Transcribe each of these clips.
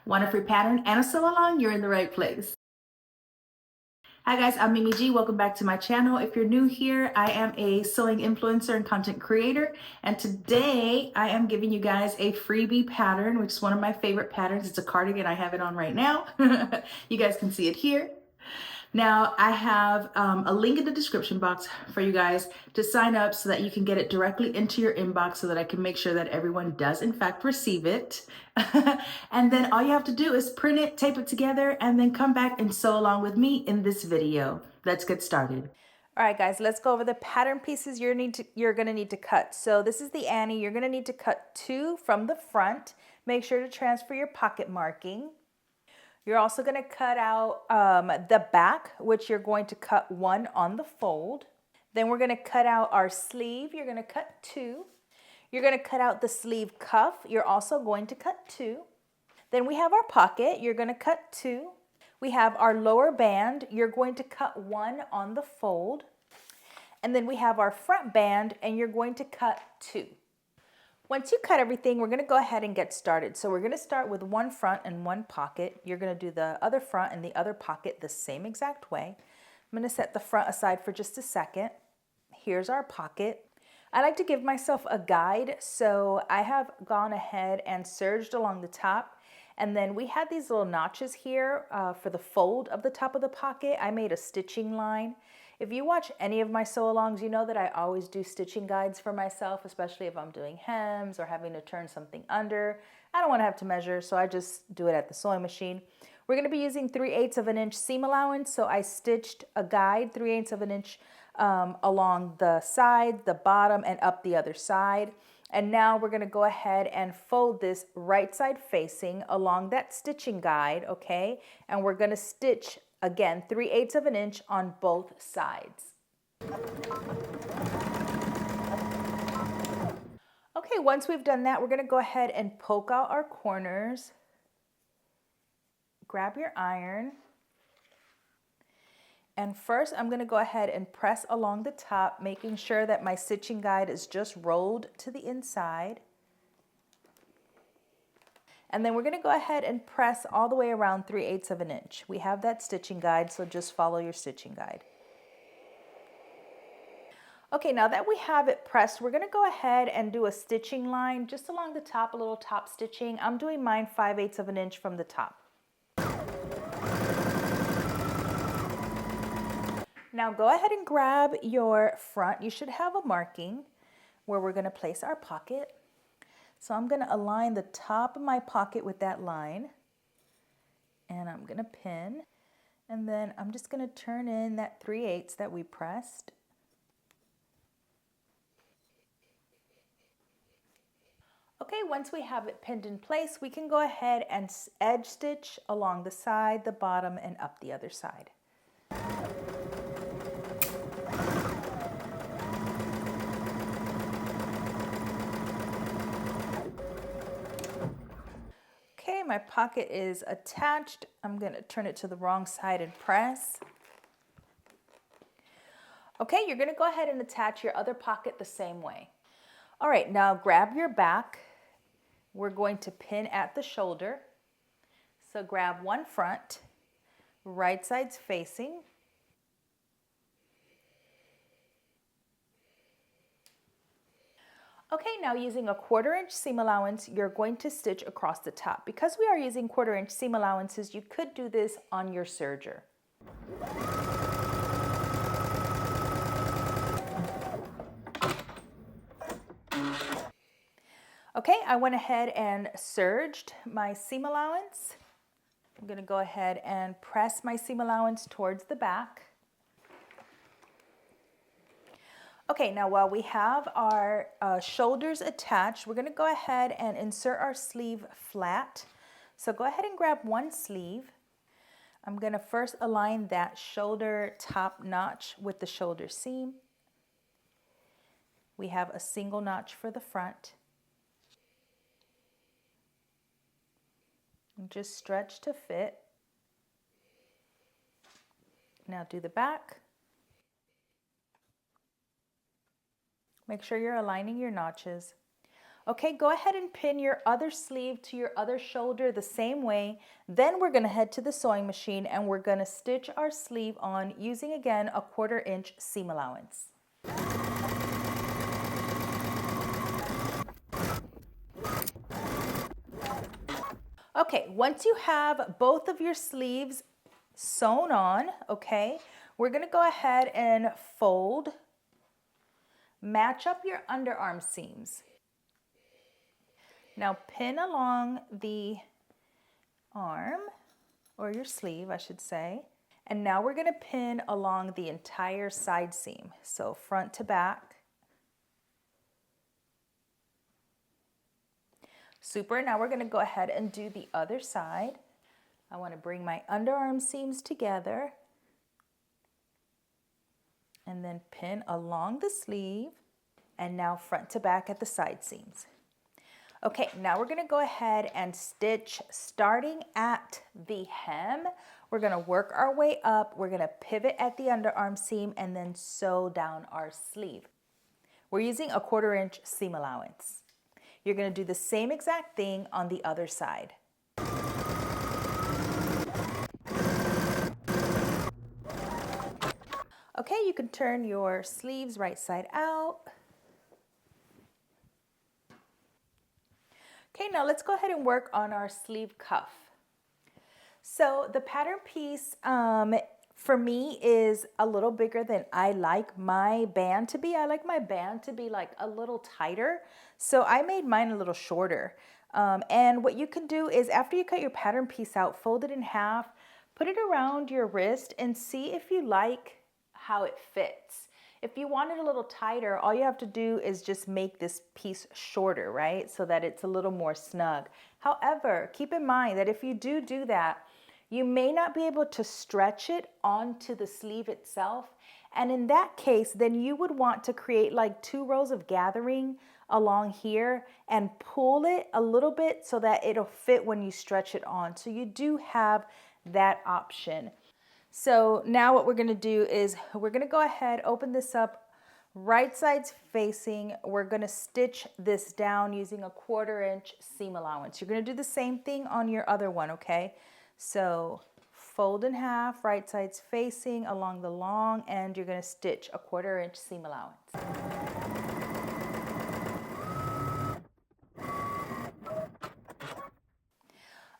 Want a free pattern and a sew along? You're in the right place. Hi guys, I'm Mimi G. Welcome back to my channel. If you're new here, I am a sewing influencer and content creator. And today I am giving you guys a freebie pattern, which is one of my favorite patterns. It's a cardigan. I have it on right now. You guys can see it here. Now, I have a link in the description box for you guys to sign up so that you can get it directly into your inbox so that I can make sure that everyone does in fact receive it. And then all you have to do is print it, tape it together, and then come back and sew along with me in this video. Let's get started. All right, guys, let's go over the pattern pieces you're gonna need to cut. So this is the Annie. You're gonna need to cut 2 from the front. Make sure to transfer your pocket marking. You're also going to cut out the back, which you're going to cut 1 on the fold. Then we're going to cut out our sleeve. You're going to cut 2. You're going to cut out the sleeve cuff. You're also going to cut 2. Then we have our pocket. You're going to cut 2. We have our lower band. You're going to cut 1 on the fold. And then we have our front band, and you're going to cut 2. Once you cut everything, we're going to go ahead and get started. So we're going to start with 1 front and 1 pocket. You're going to do the other front and the other pocket the same exact way. I'm going to set the front aside for just a second. Here's our pocket. I like to give myself a guide, so I have gone ahead and serged along the top. And then we had these little notches here for the fold of the top of the pocket. I made a stitching line. If you watch any of my sew-alongs, you know that I always do stitching guides for myself, especially if I'm doing hems or having to turn something under. I don't want to have to measure, so I just do it at the sewing machine. We're going to be using 3/8 of an inch seam allowance, so I stitched a guide 3/8 of an inch along the side, the bottom, and up the other side. And now we're going to go ahead and fold this right side facing along that stitching guide, okay? And we're going to stitch again 3/8 of an inch on both sides. Okay, once we've done that, we're going to go ahead and poke out our corners. Grab your iron. And first, I'm going to go ahead and press along the top, making sure that my stitching guide is just rolled to the inside. And then we're going to go ahead and press all the way around 3/8 of an inch. We have that stitching guide, so just follow your stitching guide. Okay, now that we have it pressed, we're going to go ahead and do a stitching line just along the top, a little top stitching. I'm doing mine 5/8 of an inch from the top. Now go ahead and grab your front. You should have a marking where we're going to place our pocket. So I'm going to align the top of my pocket with that line, and I'm going to pin, and then I'm just going to turn in that 3/8 that we pressed. Okay, once we have it pinned in place, we can go ahead and edge stitch along the side, the bottom, and up the other side. Okay, my pocket is attached. I'm going to turn it to the wrong side and press. Okay, you're going to go ahead and attach your other pocket the same way. All right, now grab your back. We're going to pin at the shoulder. So grab 1 front, right side's facing. Okay, now using a 1/4 inch seam allowance, you're going to stitch across the top. Because we are using 1/4 inch seam allowances, you could do this on your serger. Okay, I went ahead and serged my seam allowance. I'm going to go ahead and press my seam allowance towards the back. Okay, now while we have our shoulders attached, we're going to go ahead and insert our sleeve flat. So go ahead and grab 1 sleeve. I'm going to first align that shoulder top notch with the shoulder seam. We have a single notch for the front. And just stretch to fit. Now do the back. Make sure you're aligning your notches. Okay, go ahead and pin your other sleeve to your other shoulder the same way. Then we're gonna head to the sewing machine and we're gonna stitch our sleeve on using, again, a 1/4 inch seam allowance. Okay, once you have both of your sleeves sewn on, okay, we're gonna go ahead and fold, match up your underarm seams. Now pin along the arm, or your sleeve, I should say. And now we're gonna pin along the entire side seam. So front to back. Super, now we're gonna go ahead and do the other side. I wanna bring my underarm seams together and then pin along the sleeve, and now front to back at the side seams. Okay, now we're gonna go ahead and stitch starting at the hem. We're gonna work our way up. We're gonna pivot at the underarm seam and then sew down our sleeve. We're using a 1/4 inch seam allowance. You're gonna do the same exact thing on the other side. Okay, you can turn your sleeves right side out. Okay, now let's go ahead and work on our sleeve cuff. So the pattern piece for me is a little bigger than I like my band to be. I like my band to be like a little tighter. So I made mine a little shorter. And what you can do is after you cut your pattern piece out, fold it in half, put it around your wrist and see if you like how it fits. If you want it a little tighter, all you have to do is just make this piece shorter, right? So that it's a little more snug. However, keep in mind that if you do that, you may not be able to stretch it onto the sleeve itself. And in that case, then you would want to create like 2 rows of gathering along here and pull it a little bit so that it'll fit when you stretch it on. So you do have that option. So now what we're gonna do is we're gonna go ahead, open this up, right sides facing. We're gonna stitch this down using a 1/4 inch seam allowance. You're gonna do the same thing on your other one, okay? So fold in half, right sides facing along the long end. You're gonna stitch a 1/4 inch seam allowance.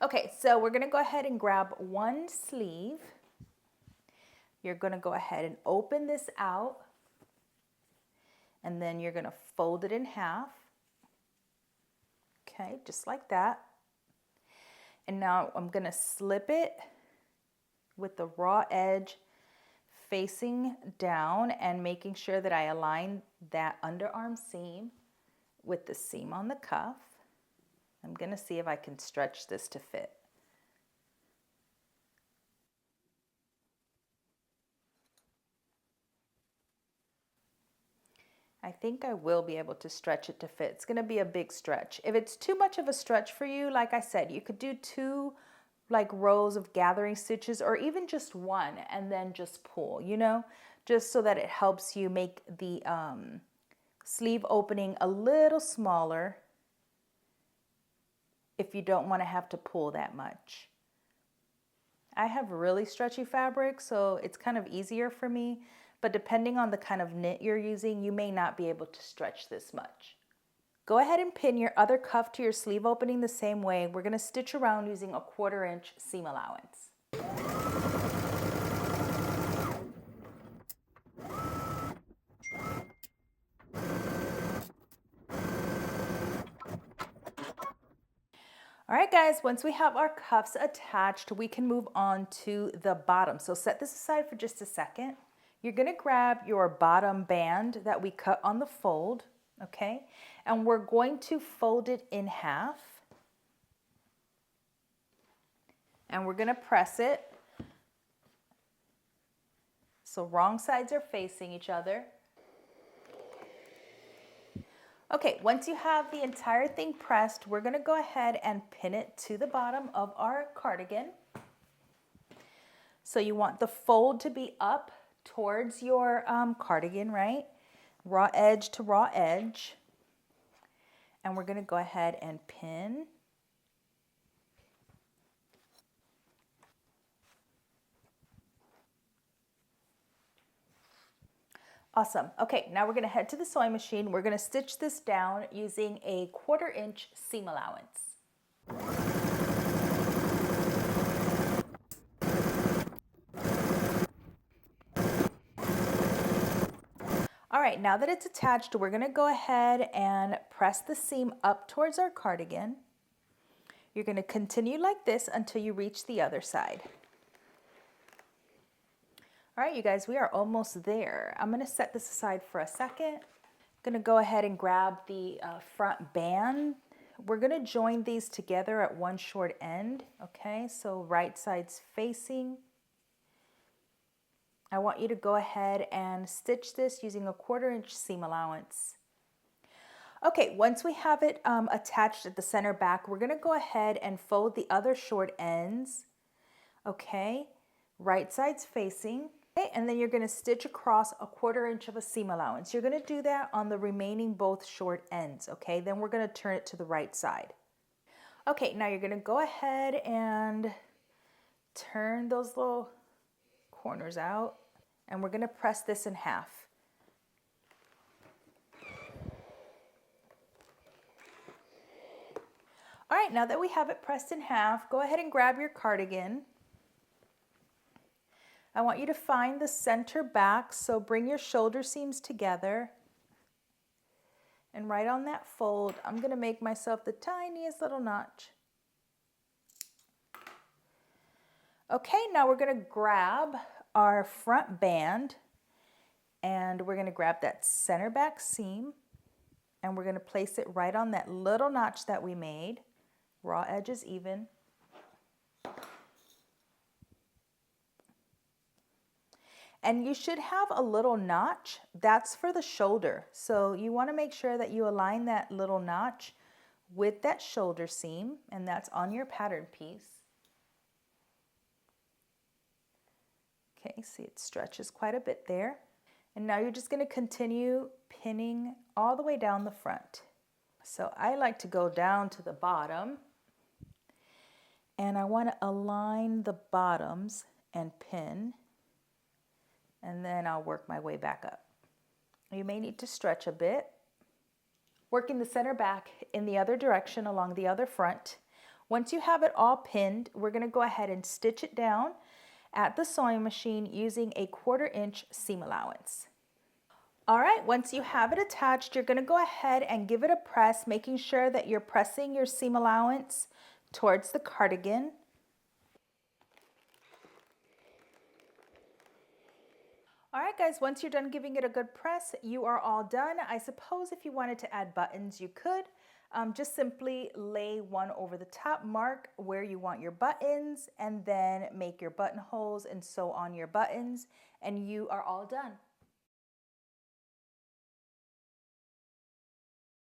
Okay, so we're gonna go ahead and grab one sleeve. You're gonna go ahead and open this out, and then you're gonna fold it in half. Okay, just like that. And now I'm gonna slip it with the raw edge facing down and making sure that I align that underarm seam with the seam on the cuff. I'm gonna see if I can stretch this to fit. I think I will be able to stretch it to fit. It's gonna be a big stretch. If it's too much of a stretch for you, like I said, you could do 2 like rows of gathering stitches or even just 1 and then just pull, you know, just so that it helps you make the sleeve opening a little smaller if you don't wanna have to pull that much. I have really stretchy fabric, so it's kind of easier for me. But depending on the kind of knit you're using, you may not be able to stretch this much. Go ahead and pin your other cuff to your sleeve opening the same way. We're gonna stitch around using a 1/4 inch seam allowance. All right, guys, once we have our cuffs attached, we can move on to the bottom. So set this aside for just a second. You're gonna grab your bottom band that we cut on the fold, okay? And we're going to fold it in half. And we're gonna press it. So wrong sides are facing each other. Okay, once you have the entire thing pressed, we're gonna go ahead and pin it to the bottom of our cardigan. So you want the fold to be up towards your cardigan, right? Raw edge to raw edge. And we're going to go ahead and pin. Awesome. Okay, now we're going to head to the sewing machine. We're going to stitch this down using a 1/4 inch seam allowance. All right, now that it's attached, we're going to go ahead and press the seam up towards our cardigan. You're going to continue like this until you reach the other side. All right, you guys, we are almost there. I'm going to set this aside for a second. I'm going to go ahead and grab the front band. We're going to join these together at one short end, okay? So right side's facing. I want you to go ahead and stitch this using a 1/4 inch seam allowance. Okay, once we have it attached at the center back, we're going to go ahead and fold the other short ends, okay? Right side's facing. Okay, and then you're going to stitch across a 1/4 inch of a seam allowance. You're going to do that on the remaining both short ends, okay? Then we're going to turn it to the right side. Okay, now you're going to go ahead and turn those little corners out, and we're going to press this in half. All right, now that we have it pressed in half, go ahead and grab your cardigan. I want you to find the center back, so bring your shoulder seams together. And right on that fold, I'm going to make myself the tiniest little notch. Okay, now we're going to grab our front band, and we're going to grab that center back seam, and we're going to place it right on that little notch that we made. Raw edges even. And you should have a little notch. That's for the shoulder. So you want to make sure that you align that little notch with that shoulder seam, and that's on your pattern piece. Okay, see it stretches quite a bit there. And now you're just going to continue pinning all the way down the front. So I like to go down to the bottom, and I want to align the bottoms and pin, and then I'll work my way back up. You may need to stretch a bit. Working the center back in the other direction along the other front. Once you have it all pinned, we're going to go ahead and stitch it down at the sewing machine using a 1/4 inch seam allowance. All right, once you have it attached, you're going to go ahead and give it a press, making sure that you're pressing your seam allowance towards the cardigan. All right, guys, once you're done giving it a good press, you are all done. I suppose if you wanted to add buttons, you could. Just simply lay one over the top, mark where you want your buttons, and then make your buttonholes and sew on your buttons, and you are all done.